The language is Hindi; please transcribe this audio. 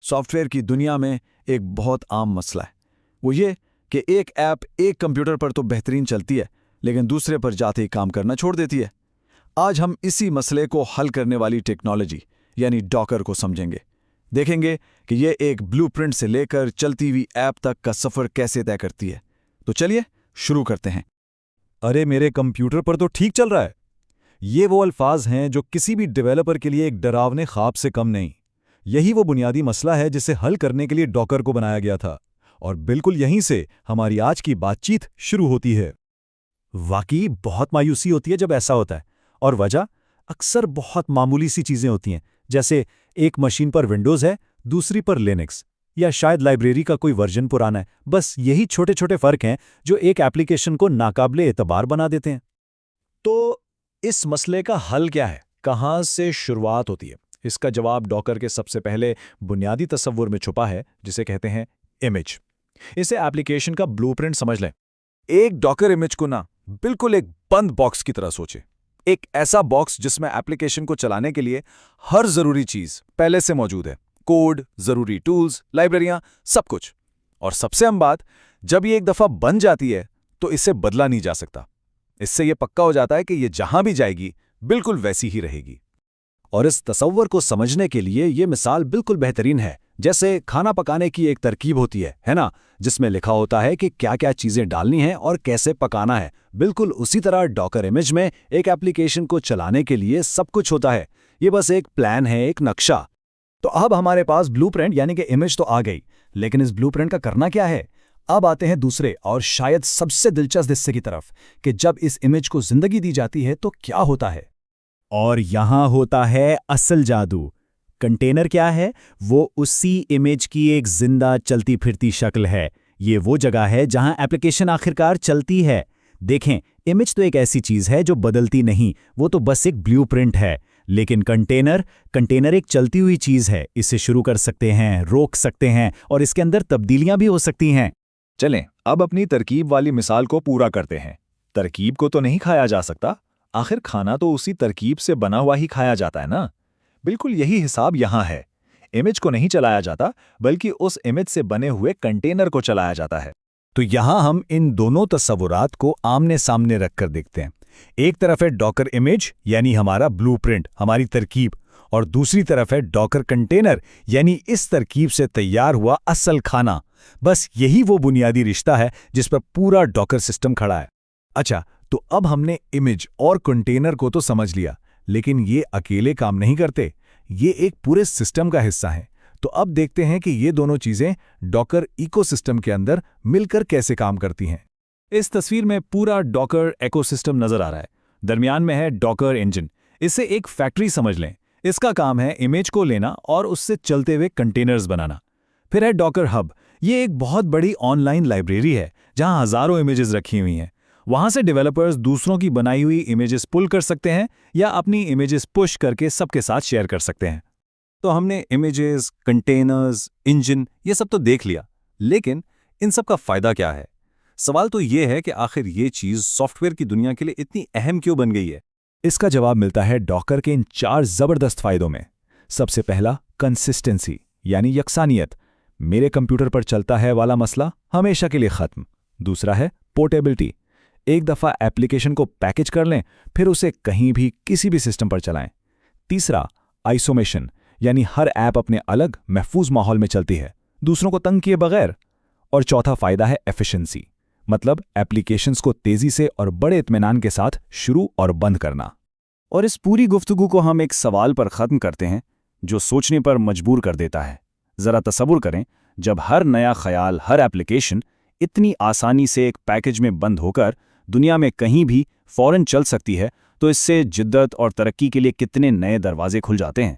सॉफ्टवेयर की दुनिया में एक बहुत आम मसला है। वो ये कि एक ऐप एक कंप्यूटर पर तो बेहतरीन चलती है, लेकिन दूसरे पर जाते ही काम करना छोड़ देती है। आज हम इसी मसले को हल करने वाली टेक्नोलॉजी यानी डॉकर को समझेंगे। देखेंगे कि ये एक ब्लूप्रिंट से लेकर चलती हुई ऐप तक का सफ़र कैसे तय करती है। तो चलिए शुरू करते हैं। अरे मेरे कंप्यूटर पर तो ठीक चल रहा है। ये वो अल्फाज हैं जो किसी भी डेवलपर के लिए एक डरावने ख्वाब से कम नहीं। यही वो बुनियादी मसला है जिसे हल करने के लिए डॉकर को बनाया गया था, और बिल्कुल यहीं से हमारी आज की बातचीत शुरू होती है। वाकई बहुत मायूसी होती है जब ऐसा होता है, और वजह अक्सर बहुत मामूली सी चीज़ें होती हैं, जैसे एक मशीन पर विंडोज़ है, दूसरी पर लिनक्स, या शायद लाइब्रेरी का कोई वर्जन पुराना है। बस यही छोटे छोटे फ़र्क हैं जो एक एप्लीकेशन को नाकाबिले एतबार बना देते हैं। तो इस मसले का हल क्या है, कहाँ से शुरुआत होती है? इसका जवाब डॉकर के सबसे पहले बुनियादी तस्वुर में छुपा है, जिसे कहते हैं इमेज। इसे एप्लीकेशन का ब्लूप्रिंट समझ लें। एक डॉकर इमेज को ना बिल्कुल एक बंद बॉक्स की तरह सोचें। एक ऐसा बॉक्स जिसमें एप्लीकेशन को चलाने के लिए हर जरूरी चीज पहले से मौजूद है। कोड, जरूरी टूल्स, लाइब्रेरियां, सब कुछ। और सबसे अहम बात, जब ये एक दफा बन जाती है तो इसे बदला नहीं जा सकता। इससे यह पक्का हो जाता है कि ये जहां भी जाएगी बिल्कुल वैसी ही रहेगी। और इस तस्वर को समझने के लिए ये मिसाल बिल्कुल बेहतरीन है। जैसे खाना पकाने की एक तरकीब होती है ना, जिसमें लिखा होता है कि क्या क्या चीजें डालनी हैं और कैसे पकाना है। बिल्कुल उसी तरह डॉकर इमेज में एक एप्लीकेशन को चलाने के लिए सब कुछ होता है। ये बस एक प्लान है, एक नक्शा। तो अब हमारे पास ब्लूप्रिंट यानी कि इमेज तो आ गई, लेकिन इस ब्लूप्रिंट का करना क्या है? अब आते हैं दूसरे और शायद सबसे दिलचस्प हिस्से की तरफ, कि जब इस इमेज को जिंदगी दी जाती है तो क्या होता है। और यहां होता है असल जादू। कंटेनर क्या है? वो उसी इमेज की एक जिंदा चलती फिरती शक्ल है। ये वो जगह है जहां एप्लीकेशन आखिरकार चलती है। देखें, इमेज तो एक ऐसी चीज है जो बदलती नहीं, वो तो बस एक ब्लूप्रिंट है। लेकिन कंटेनर एक चलती हुई चीज है। इसे शुरू कर सकते हैं, रोक सकते हैं, और इसके अंदर तब्दीलियां भी हो सकती हैं। चलें, अब अपनी तरकीब वाली मिसाल को पूरा करते हैं। तरकीब को तो नहीं खाया जा सकता, आखिर खाना तो उसी तरकीब से बना हुआ ही खाया जाता है ना। बिल्कुल यही हिसाब यहां है। इमेज को नहीं चलाया जाता, बल्कि उस इमेज से बने हुए कंटेनर को चलाया जाता है। तो यहां हम इन दोनों तस्वुरात को आमने सामने रखकर देखते हैं। एक तरफ है डॉकर इमेज यानी हमारा ब्लूप्रिंट, हमारी तरकीब, और दूसरी तरफ है डॉकर कंटेनर यानी इस तरकीब से तैयार हुआ असल खाना। बस यही वो बुनियादी रिश्ता है जिस पर पूरा डॉकर सिस्टम खड़ा है। अच्छा, तो अब हमने इमेज और कंटेनर को तो समझ लिया, लेकिन ये अकेले काम नहीं करते, ये एक पूरे सिस्टम का हिस्सा है। तो अब देखते हैं कि ये दोनों चीजें डॉकर इकोसिस्टम के अंदर मिलकर कैसे काम करती हैं। इस तस्वीर में पूरा डॉकर इकोसिस्टम नजर आ रहा है। दरमियान में है डॉकर इंजन। इसे एक फैक्ट्री समझ लें। इसका काम है इमेज को लेना और उससे चलते हुए कंटेनर्स बनाना। फिर है डॉकर हब। ये एक बहुत बड़ी ऑनलाइन लाइब्रेरी है जहां हजारों इमेजेस रखी हुई हैं। वहां से डेवलपर्स दूसरों की बनाई हुई इमेजेस पुल कर सकते हैं या अपनी इमेजेस पुश करके सबके साथ शेयर कर सकते हैं। तो हमने इमेजेस, कंटेनर्स, इंजन ये सब तो देख लिया, लेकिन इन सब का फायदा क्या है? सवाल तो ये है कि आखिर ये चीज सॉफ्टवेयर की दुनिया के लिए इतनी अहम क्यों बन गई है? इसका जवाब मिलता है डॉकर के इन 4 जबरदस्त फायदों में। सबसे पहला, कंसिस्टेंसी यानी यकसानियत। मेरे कंप्यूटर पर चलता है वाला मसला हमेशा के लिए खत्म। दूसरा है पोर्टेबिलिटी। एक दफा एप्लीकेशन को पैकेज कर लें, फिर उसे कहीं भी किसी भी सिस्टम पर चलाएं। तीसरा, आइसोमेशन यानी हर ऐप अपने अलग महफूज माहौल में चलती है, दूसरों को तंग किए बगैर। और चौथा फायदा है एफिशिएंसी, मतलब एप्लीकेशंस को तेजी से और बड़े इत्मीनान के साथ शुरू और बंद करना। और इस पूरी गुफ्तगू को हम एक सवाल पर खत्म करते हैं जो सोचने पर मजबूर कर देता है। जरा तसव्वुर करें, जब हर नया ख्याल, हर एप्लीकेशन इतनी आसानी से एक पैकेज में बंद होकर दुनिया में कहीं भी फौरन चल सकती है, तो इससे जिद्दत और तरक्की के लिए कितने नए दरवाजे खुल जाते हैं।